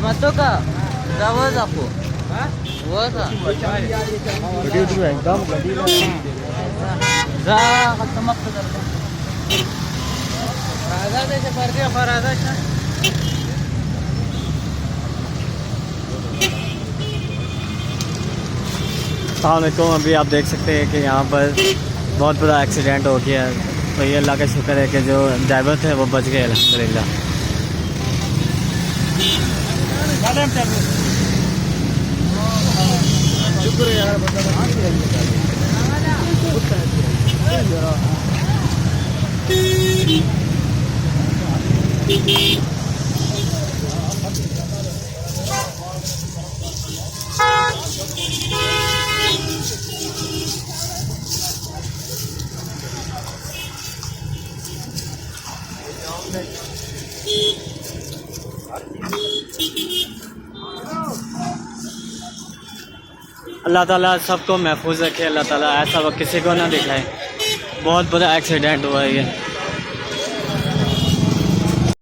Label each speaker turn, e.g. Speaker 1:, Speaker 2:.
Speaker 1: Tomato का जावं आपको वो था
Speaker 2: एकदम
Speaker 1: जा टमाटो राजा देशे परदे फराजा
Speaker 2: अस्सलामुअलैकुम। अभी आप देख सकते हैं कि यहाँ पर बहुत बड़ा एक्सीडेंट हो गया है। तो ये अल्लाह का शुक्र है कि जो ड्राइवर थे वो बच गए अल्हम्दुलिल्लाह। शुक्र है यार अल्लाह ताला सबको महफूज रखे। अल्लाह ताला ऐसा वक्त किसी को ना दिखाए। बहुत बड़ा एक्सीडेंट हुआ है ये।